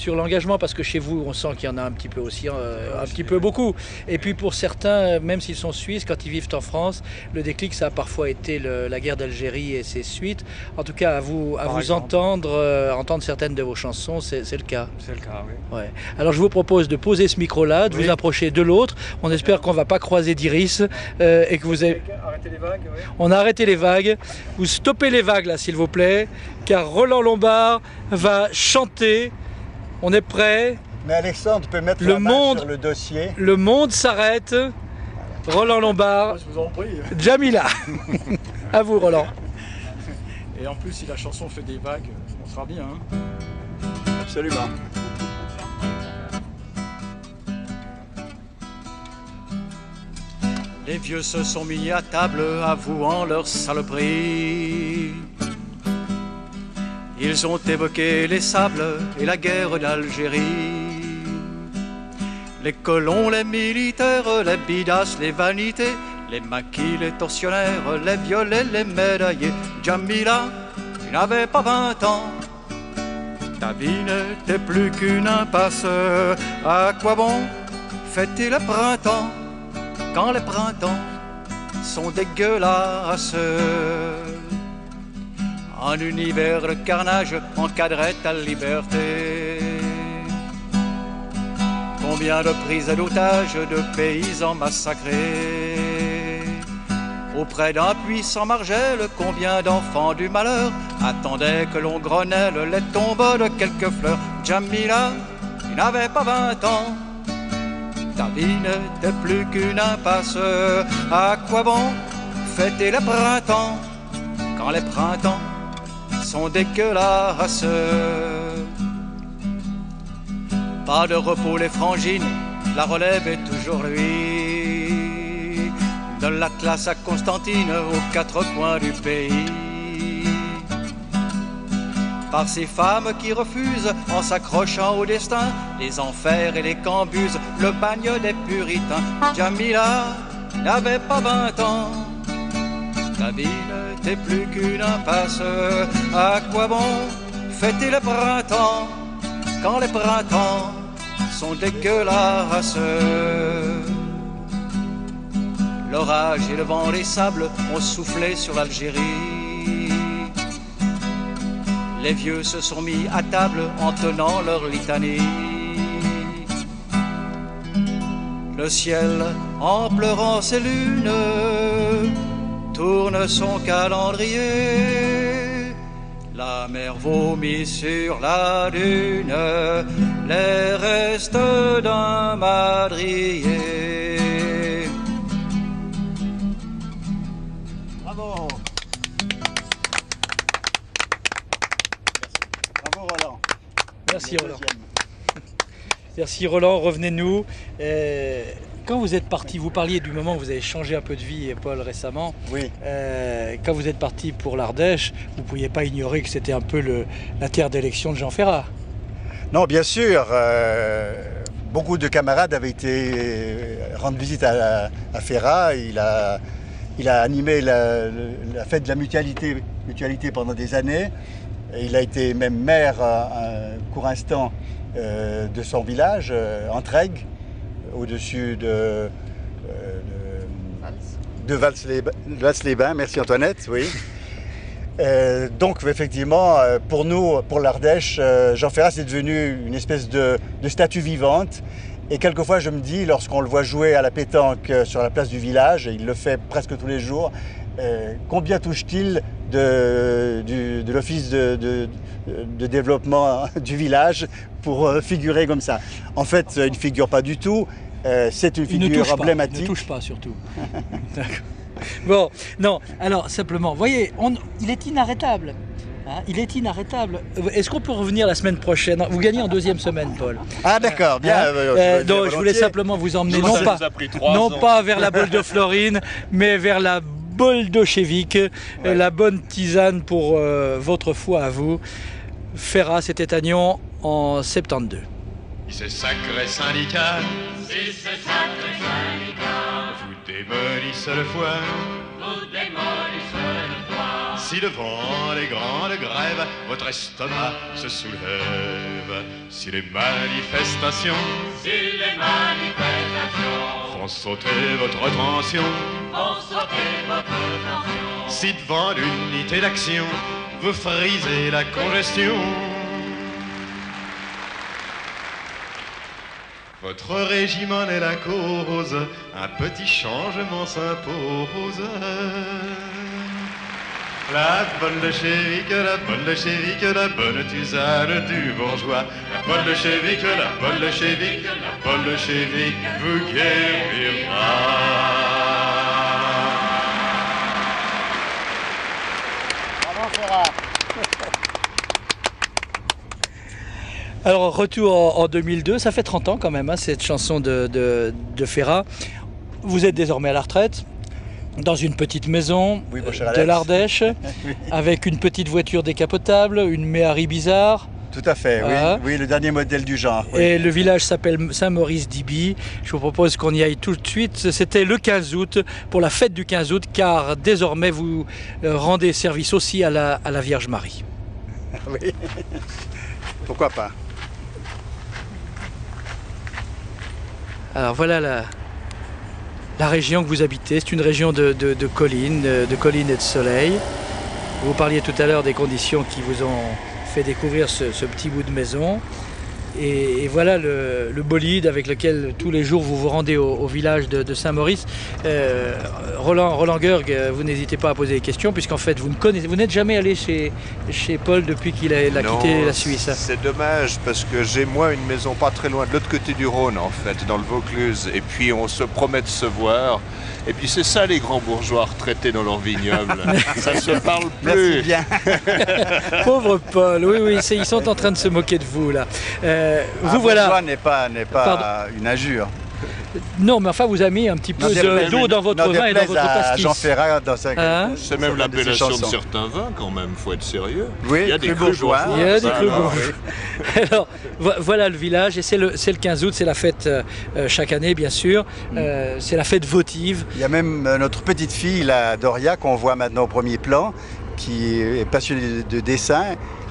l'engagement, parce que chez vous, on sent qu'il y en a un petit peu aussi, un petit peu beaucoup. Et puis pour certains, même s'ils sont suisses, quand ils vivent en France, le déclic, ça a parfois été la guerre d'Algérie et ses suites. En tout cas, à vous entendre certaines de vos chansons, c'est le cas. C'est le cas, oui. Ouais. Alors je vous propose de poser ce micro-là, de vous approcher de l'autre. On espère qu'on ne va pas croiser d'iris et que vous avez... Arrêtez les vagues, oui. On a arrêté les vagues. Vous stoppez les vagues là, s'il vous plaît, car Roland Lombard va chanter. On est prêt. Mais Alexandre, tu peux mettre la main sur le dossier. Le monde s'arrête. Roland Lombard. Je vous en prie. Jamila. À vous, Roland. Et en plus, si la chanson fait des vagues, on sera bien. Hein. Absolument. Les vieux se sont mis à table, avouant leur saloperie. Ils ont évoqué les sables et la guerre d'Algérie. Les colons, les militaires, les bidasses, les vanités, les maquis, les tortionnaires, les violets, les médaillés. Jamila, tu n'avais pas 20 ans. Ta vie n'était plus qu'une impasse. À quoi bon fêter le printemps quand les printemps sont dégueulasses? Un univers de carnage encadrait ta liberté. Combien de prises d'otages, de paysans massacrés. Auprès d'un puissant margel, combien d'enfants du malheur attendaient que l'on grenelle les tombes de quelques fleurs. Jamila, tu n'avais pas 20 ans. Ta vie n'était plus qu'une impasse. À quoi bon fêter le printemps quand les printemps sont dégueulasses? Pas de repos les frangines, la relève est toujours lui. De l'Atlas à Constantine, aux quatre coins du pays. Par ces femmes qui refusent, en s'accrochant au destin, les enfers et les cambuses, le bagne des puritains. Jamila n'avait pas 20 ans. Ta vie n'était plus qu'une impasse. À quoi bon fêter le printemps quand les printemps sont dégueulasses? L'orage et le vent, les sables ont soufflé sur l'Algérie. Les vieux se sont mis à table en tenant leur litanie. Le ciel, en pleurant ses lunes, tourne son calendrier. La mer vomit sur la dune les restes d'un madrier. Bravo. Bravo Roland. Merci Roland. Merci Roland, revenez-nous. Quand vous êtes parti, vous parliez du moment où vous avez changé un peu de vie, Paul, récemment. Oui. Quand vous êtes parti pour l'Ardèche, vous ne pouviez pas ignorer que c'était un peu la terre d'élection de Jean Ferrat. Non, bien sûr. Beaucoup de camarades avaient été rendre visite à Ferrat. Il a animé la fête de la mutualité pendant des années. Et il a été même maire un court instant de son village, Entraigues, au-dessus de Vals-les-Bains. Merci Antoinette, oui. Donc effectivement, pour nous, pour l'Ardèche, Jean Ferrat c'est devenu une espèce de statue vivante. Et quelquefois je me dis, lorsqu'on le voit jouer à la pétanque sur la place du village, et il le fait presque tous les jours, combien touche-t-il de l'office de développement du village pour figurer comme ça? En fait, il ne figure pas du tout. C'est une figure emblématique. Il ne touche pas surtout. Bon, non, alors simplement, voyez, il est inarrêtable. Hein, il est inarrêtable. Est-ce qu'on peut revenir la semaine prochaine? Vous gagnez en deuxième semaine, Paul. Ah d'accord, bien. Donc, je voulais simplement vous emmener, non pas vers la bolle de Florine, mais vers la boldochevique, la bonne tisane pour votre foi à vous. Ferrat, c'était à Nyon en 72. C'est sacré syndical, Si ce sacré syndicat vous démolissez le foie. vous démolisse le toit, Si devant les grandes grèves, votre estomac se soulève. Si les manifestations si les manifestations font sauter votre tension. font sauter votre tension, Si devant l'unité d'action, vous frisez la congestion. Votre régiment est la cause, un petit changement s'impose. La bolchevique, la bolchevique, la bonne tisane du bourgeois. La bolchevique, la bolchevique, la bolchevique vous guérira. Bravo Ferrat. Alors, retour en 2002, ça fait 30 ans quand même, hein, cette chanson de Ferrat. Vous êtes désormais à la retraite. dans une petite maison Oui, mon cher de Alex. l'Ardèche, avec une petite voiture décapotable, une Méhari bizarre. Tout à fait, oui. Ah. Oui, le dernier modèle du genre. Oui. Et le village s'appelle Saint-Maurice-d'Iby. Je vous propose qu'on y aille tout de suite. C'était le 15 août, pour la fête du 15 août, car désormais vous rendez service aussi à la Vierge Marie. Oui. Pourquoi pas? Alors voilà la région que vous habitez. C'est une région de collines et de soleil. Vous parliez tout à l'heure des conditions qui vous ont fait découvrir ce petit bout de maison. Et voilà le bolide avec lequel tous les jours vous vous rendez au village de Saint-Maurice. Roland Goerg, vous n'hésitez pas à poser des questions, puisqu'en fait vous n'êtes jamais allé chez Paul depuis qu'il a quitté la Suisse. C'est dommage parce que j'ai moi une maison pas très loin de l'autre côté du Rhône en fait, dans le Vaucluse. Et puis on se promet de se voir. Et puis c'est ça les grands bourgeois retraités dans leur vignoble. Ça se parle plus. Merci bien. Pauvre Paul, oui, ils sont en train de se moquer de vous là. Vous voilà. N'est pas une injure. Non, mais enfin, vous avez mis un petit peu d'eau dans votre vin et dans votre pastis. Jean Ferrat dans sa... C'est même l'appellation de certains vins quand même, faut être sérieux. Oui, il y a des crus bourgeois. Il y a des crus bourgeois. Alors, voilà le village, et c'est le 15 août, c'est la fête chaque année, bien sûr. C'est la fête votive. Il y a même notre petite fille, la Doria, qu'on voit maintenant au premier plan, qui est passionnée de dessin.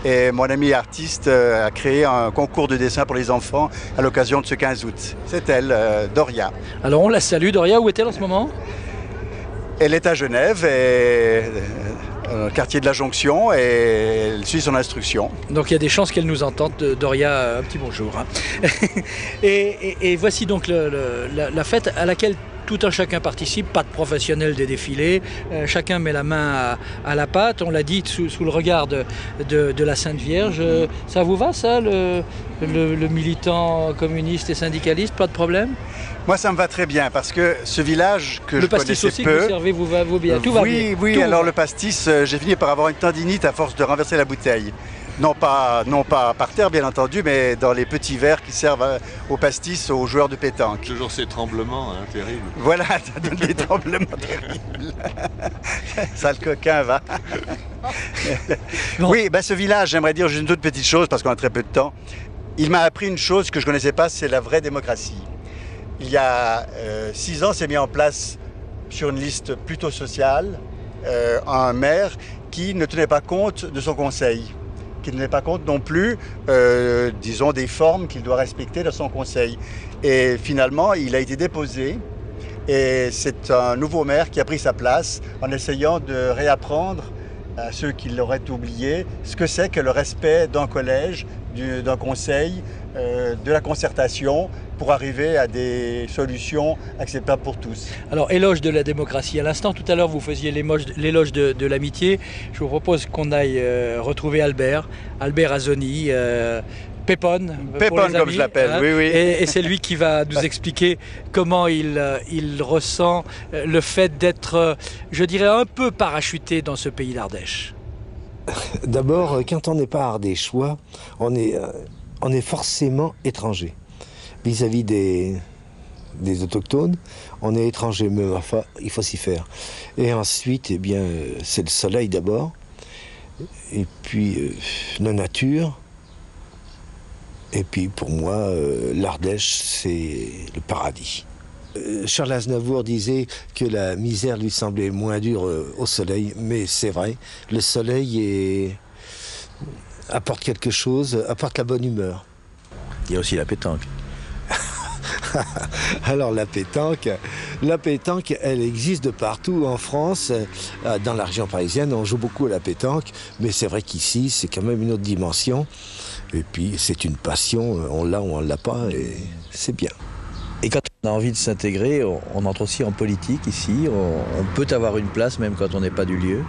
Et mon ami artiste a créé un concours de dessin pour les enfants à l'occasion de ce 15 août. C'est elle, Doria. Alors on la salue. Doria, où est-elle en ce moment? Elle est à Genève, au quartier de la Jonction, et elle suit son instruction. Donc il y a des chances qu'elle nous entende. Doria, un petit bonjour. Et voici donc la fête à laquelle tout un chacun participe, pas de professionnel des défilés, chacun met la main à la pâte, on l'a dit sous le regard de la Sainte Vierge. Ça vous va ça, le militant communiste et syndicaliste, pas de problème? Moi ça me va très bien parce que ce village que je connaissais peu... Le pastis aussi que vous servez vous va bien, tout va bien. Oui, alors le pastis, j'ai fini par avoir une tendinite à force de renverser la bouteille. Non pas par terre bien entendu, mais dans les petits verres qui servent au pastis aux joueurs de pétanque. Toujours ces tremblements, hein, terribles. Voilà, ça donne des tremblements terribles. Sale coquin, va. Bon. Oui, ce village, j'aimerais dire juste une toute petite chose parce qu'on a très peu de temps. Il m'a appris une chose que je ne connaissais pas, c'est la vraie démocratie. Il y a 6 ans, c'est mis en place sur une liste plutôt sociale un maire qui ne tenait pas compte de son conseil, qui ne tenait pas compte non plus, disons, des formes qu'il doit respecter dans son conseil. Et finalement, il a été déposé et c'est un nouveau maire qui a pris sa place en essayant de réapprendre à ceux qui l'auraient oublié ce que c'est que le respect d'un collège, d'un conseil, de la concertation pour arriver à des solutions acceptables pour tous. Alors, éloge de la démocratie. À l'instant, tout à l'heure, vous faisiez l'éloge de l'amitié. Je vous propose qu'on aille retrouver Albert Azoni, Pépone, comme je l'appelle, hein, oui. Et c'est lui qui va nous expliquer comment il ressent le fait d'être, je dirais, un peu parachuté dans ce pays d'Ardèche. D'abord, quand on n'est pas ardéchois, on est forcément étranger. Vis-à-vis des autochtones, on est étranger, mais enfin, il faut s'y faire. Et ensuite, eh bien, c'est le soleil d'abord, et puis la nature. Et puis pour moi, l'Ardèche, c'est le paradis. Charles Aznavour disait que la misère lui semblait moins dure au soleil, mais c'est vrai, le soleil apporte quelque chose, apporte la bonne humeur. Il y a aussi la pétanque. Alors la pétanque, elle existe de partout en France. Dans la région parisienne, on joue beaucoup à la pétanque, mais c'est vrai qu'ici, c'est quand même une autre dimension. Et puis, c'est une passion, on l'a ou on ne l'a pas, et c'est bien. Et quand on a envie de s'intégrer, on entre aussi en politique ici. On peut avoir une place même quand on n'est pas du lieu.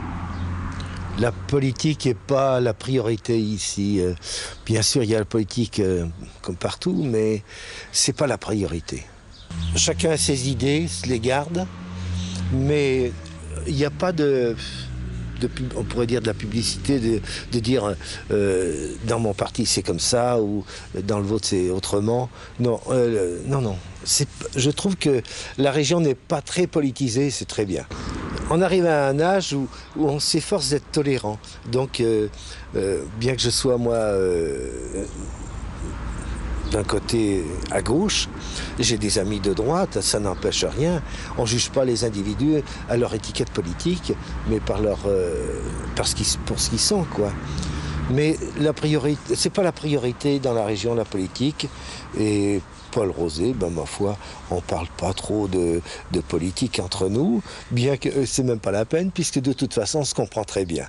La politique n'est pas la priorité ici. Bien sûr, il y a la politique comme partout, mais ce n'est pas la priorité. Chacun a ses idées, se les garde, mais il n'y a pas on pourrait dire de la publicité, de dire dans mon parti c'est comme ça ou dans le vôtre c'est autrement. Non, non. Je trouve que la région n'est pas très politisée, c'est très bien. on arrive à un âge où on s'efforce d'être tolérant. Donc, bien que je sois, moi, d'un côté à gauche, j'ai des amis de droite, ça n'empêche rien. On ne juge pas les individus à leur étiquette politique, mais pour ce qu'ils sont, quoi. Mais la priorité, c'est pas la priorité dans la région, la politique. Et Paul Rosé, ben ma foi, on parle pas trop de politique entre nous, bien que c'est même pas la peine, puisque de toute façon, on se comprend très bien.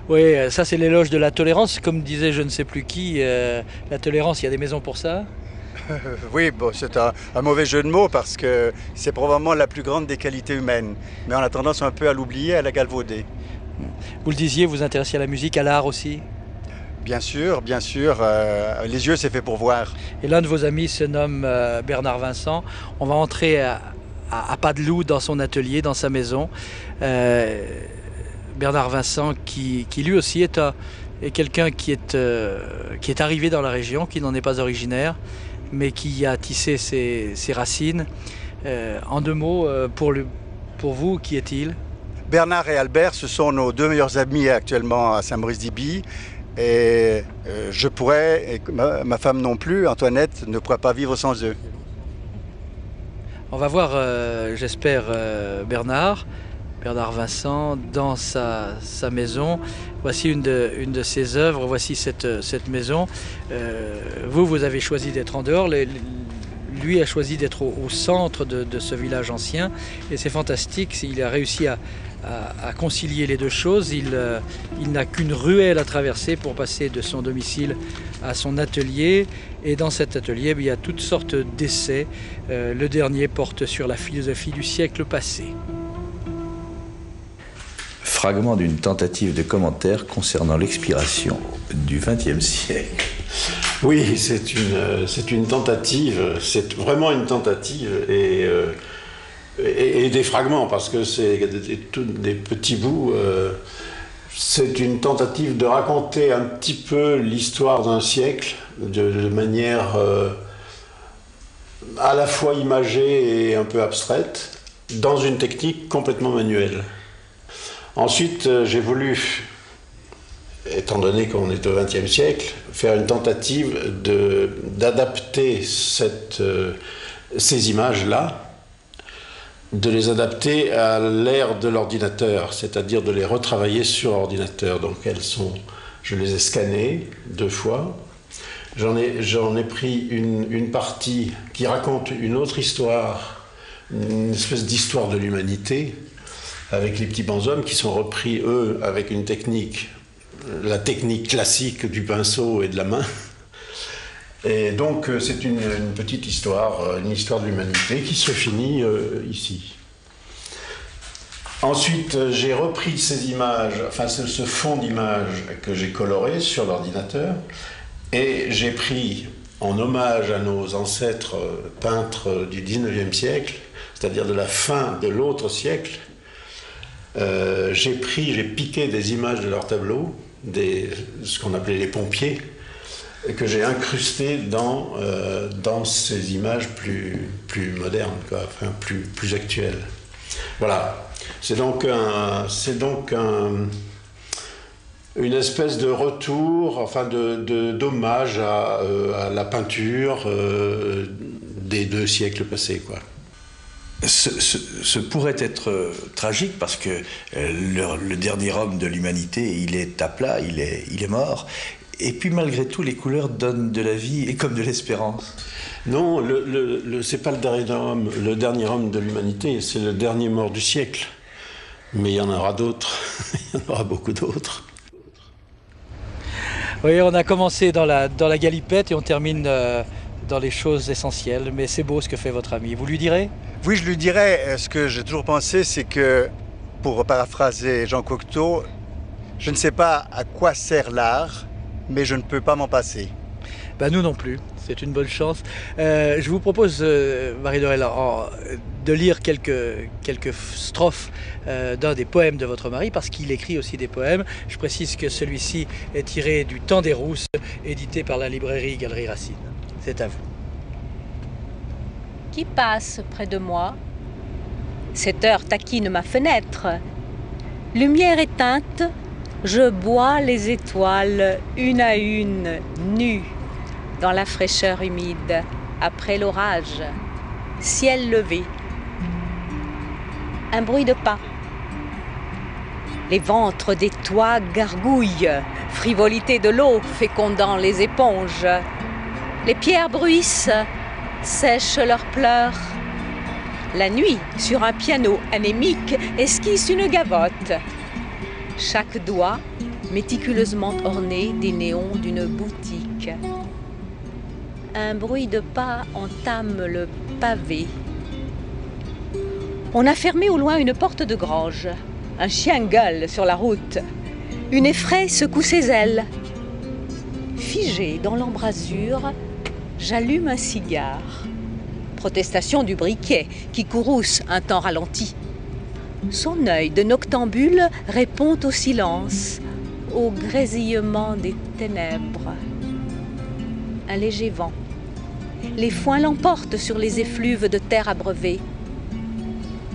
Oui, ça c'est l'éloge de la tolérance, comme disait je ne sais plus qui, la tolérance, il y a des maisons pour ça. Oui, bon, c'est un mauvais jeu de mots parce que c'est probablement la plus grande des qualités humaines, mais on a tendance un peu à l'oublier, à la galvauder. Vous le disiez, vous vous intéressez à la musique, à l'art aussi? Bien sûr, les yeux c'est fait pour voir. Et l'un de vos amis se nomme Bernard Vincent. On va entrer à pas de loup dans son atelier, dans sa maison. Bernard Vincent qui lui aussi est quelqu'un qui est arrivé dans la région, qui n'en est pas originaire, mais qui a tissé ses racines. En 2 mots, pour vous, qui est-il? Bernard et Albert, ce sont nos 2 meilleurs amis actuellement à Saint-Maurice-d'Iby. Et je pourrais, et ma femme non plus, Antoinette, ne pourrait pas vivre sans eux. On va voir, j'espère, Bernard Vincent dans sa maison. Voici une de ses œuvres, voici cette maison. Vous avez choisi d'être en dehors. Lui a choisi d'être au centre de ce village ancien. Et c'est fantastique, il a réussi à concilier les 2 choses. Il n'a qu'une ruelle à traverser pour passer de son domicile à son atelier. Et dans cet atelier, il y a toutes sortes d'essais. Le dernier porte sur la philosophie du siècle passé. Fragment d'une tentative de commentaire concernant l'expiration du XXe siècle. Oui, c'est une tentative, c'est vraiment une tentative et des fragments parce que c'est des petits bouts. C'est une tentative de raconter un petit peu l'histoire d'un siècle de manière à la fois imagée et un peu abstraite dans une technique complètement manuelle. Ensuite, j'ai voulu, étant donné qu'on est au XXe siècle, faire une tentative d'adapter ces images-là, de les adapter à l'ère de l'ordinateur, c'est-à-dire de les retravailler sur ordinateur. Donc je les ai scannées 2 fois. J'en ai pris une partie qui raconte une autre histoire, une espèce d'histoire de l'humanité, avec les petits bonshommes qui sont repris, eux, avec une technique, la technique classique du pinceau et de la main. Et donc, c'est une petite histoire, une histoire de l'humanité qui se finit ici. Ensuite, j'ai repris ces images, enfin ce fond d'images que j'ai coloré sur l'ordinateur, et j'ai pris, en hommage à nos ancêtres peintres du XIXe siècle, c'est-à-dire de la fin de l'autre siècle, j'ai piqué des images de leurs tableaux, ce qu'on appelait les pompiers, que j'ai incrusté dans ces images plus modernes, quoi, enfin plus actuelles. Voilà. C'est donc une espèce de retour, enfin d'hommage à la peinture des 2 siècles passés, quoi. Ce pourrait être tragique parce que le dernier homme de l'humanité, il est à plat, il est mort. Et puis malgré tout, les couleurs donnent de la vie et comme de l'espérance. Non, c'est pas le dernier homme de l'humanité, c'est le dernier mort du siècle. Mais il y en aura d'autres, il y en aura beaucoup d'autres. Oui, on a commencé dans la galipette et on termine dans les choses essentielles. Mais c'est beau ce que fait votre ami. Vous lui direz? Oui, je lui dirais. Ce que j'ai toujours pensé, c'est que, pour paraphraser Jean Cocteau, je ne sais pas à quoi sert l'art, mais je ne peux pas m'en passer. Ben, nous non plus, c'est une bonne chance. Je vous propose, Marie-Laurel, de lire quelques strophes d'un des poèmes de votre mari, parce qu'il écrit aussi des poèmes. Je précise que celui-ci est tiré du Temps des Rousses, édité par la librairie Galerie Racine. C'est à vous. Qui passe près de moi, Cette heure taquine ma fenêtre. Lumière éteinte, je bois les étoiles une à une, nues, dans la fraîcheur humide, après l'orage. Ciel levé. Un bruit de pas. Les ventres des toits gargouillent, frivolité de l'eau fécondant les éponges. Les pierres bruissent, sèchent leurs pleurs. La nuit, sur un piano anémique, esquisse une gavotte. Chaque doigt méticuleusement orné des néons d'une boutique. Un bruit de pas entame le pavé. On a fermé au loin une porte de grange. Un chien gueule sur la route. Une effraie secoue ses ailes. Figé dans l'embrasure, j'allume un cigare. Protestation du briquet qui courrouce un temps ralenti. Son œil de noctambule répond au silence, au grésillement des ténèbres. Un léger vent. Les foins l'emportent sur les effluves de terre abreuvée.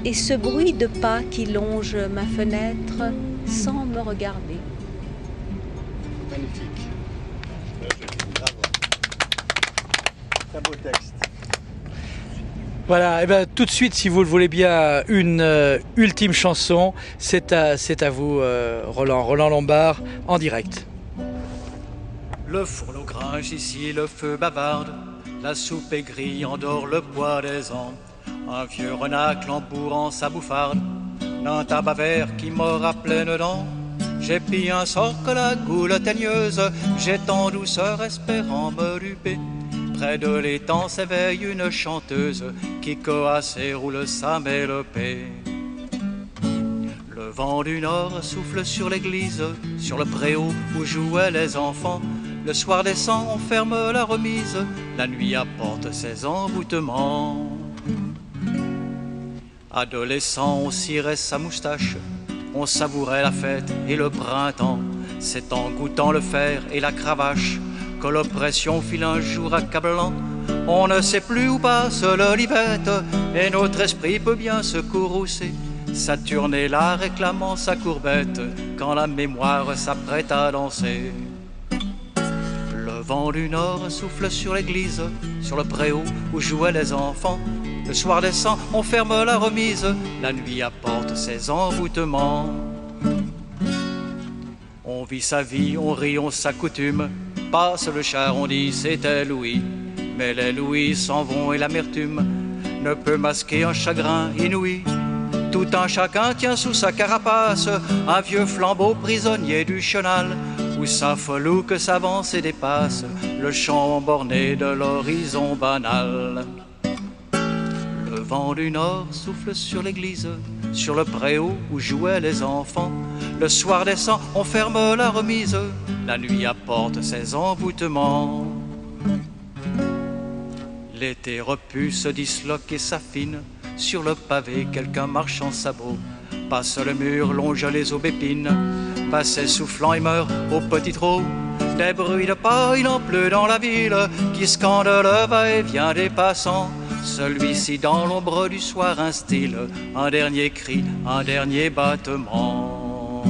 Et ce bruit de pas qui longe ma fenêtre sans me regarder. Magnifique. Bravo. Très beau texte. Voilà, et bien tout de suite, si vous le voulez bien, une ultime chanson. C'est à vous, Roland Lombard, en direct. Le fourneau grince ici, le feu bavarde, la soupe aigrie endort le poids des ans. Un vieux renacle en bourrant sa bouffarde, d'un tabac vert qui mord à pleines dents. J'ai pris un sort que la goule teigneuse, jette en douceur espérant me duper. Près de l'étang s'éveille une chanteuse qui coasse et roule sa mélopée. Le vent du nord souffle sur l'église, sur le préau où jouaient les enfants. Le soir descend, on ferme la remise, la nuit apporte ses envoûtements. Adolescent, on cirait sa moustache, on savourait la fête et le printemps. C'est en goûtant le fer et la cravache que l'oppression file un jour accablant. On ne sait plus où passe l'olivette et notre esprit peut bien se courroucer. Saturne est là réclamant sa courbette quand la mémoire s'apprête à danser. Le vent du nord souffle sur l'église, sur le préau où jouaient les enfants. Le soir descend, on ferme la remise, la nuit apporte ses envoûtements. On vit sa vie, on rit, on s'accoutume. Passe le char, on dit c'était Louis. Mais les Louis s'en vont et l'amertume ne peut masquer un chagrin inouï. Tout un chacun tient sous sa carapace un vieux flambeau prisonnier du chenal, où s'affolou que s'avance et dépasse le champ borné de l'horizon banal. Le vent du nord souffle sur l'église, sur le préau où jouaient les enfants. Le soir descend, on ferme la remise, la nuit apporte ses envoûtements. L'été repu se disloque et s'affine. Sur le pavé, quelqu'un marche en sabot. Passe le mur, longe les aubépines. Passe soufflant et meurt au petit trot. Des bruits de pas, il en pleut dans la ville, qui scande le va-et-vient des passants. Celui-ci dans l'ombre du soir instille un dernier cri, un dernier battement.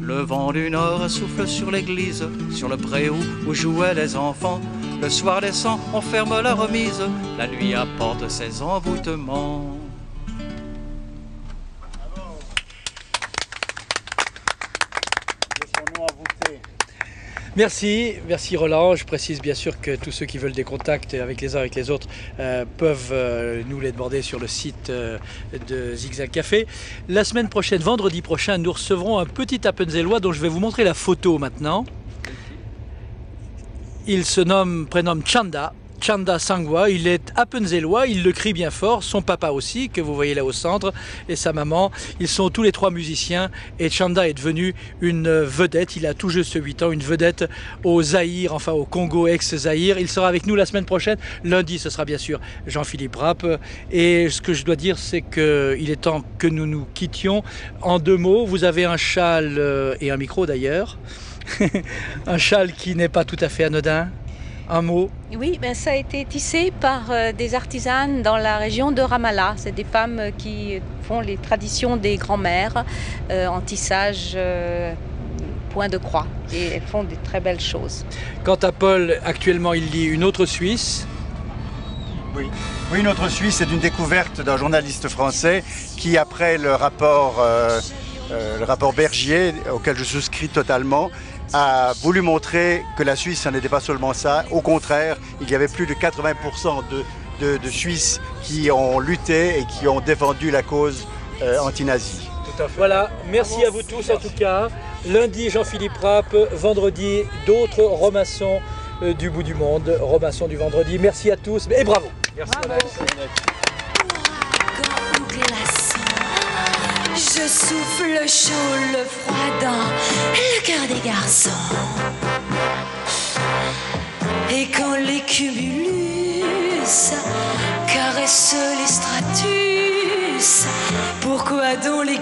Le vent du nord souffle sur l'église, sur le préau où jouaient les enfants. Le soir descend, on ferme la remise, la nuit apporte ses envoûtements. Merci Roland. Je précise bien sûr que tous ceux qui veulent des contacts avec les uns avec les autres peuvent nous les demander sur le site de Zigzag Café. La semaine prochaine, vendredi prochain, nous recevrons un petit Appenzellois dont je vais vous montrer la photo maintenant. Il se prénomme Chanda Sangwa, il est Appenzellois, il le crie bien fort, son papa aussi, que vous voyez là au centre, et sa maman. Ils sont tous les trois musiciens, et Chanda est devenu une vedette, il a tout juste 8 ans, une vedette au Zaïre, enfin au Congo ex-Zaïre. Il sera avec nous la semaine prochaine, lundi ce sera bien sûr Jean-Philippe Rapp, et ce que je dois dire c'est qu'il est temps que nous nous quittions. En 2 mots, vous avez un châle et un micro d'ailleurs, un châle qui n'est pas tout à fait anodin. Un mot? Oui, ben ça a été tissé par des artisanes dans la région de Ramallah. C'est des femmes qui font les traditions des grands-mères en tissage point de croix. Et elles font des très belles choses. Quant à Paul, actuellement il lit Une autre Suisse. Oui, Une autre Suisse, c'est une découverte d'un journaliste français qui, après le rapport Bergier, auquel je souscris totalement, a voulu montrer que la Suisse, ça n'était pas seulement ça. Au contraire, il y avait plus de 80% de Suisses qui ont lutté et qui ont défendu la cause anti-nazie. Tout à fait. Voilà, merci à vous tous en tout cas. Lundi, Jean-Philippe Rapp, vendredi, d'autres Robinson du bout du monde, Robinson du vendredi. Merci à tous et bravo. Merci Alex. Je souffle chaud, le froid dans le cœur des garçons. Et quand les cumulus caressent les stratus, pourquoi donc les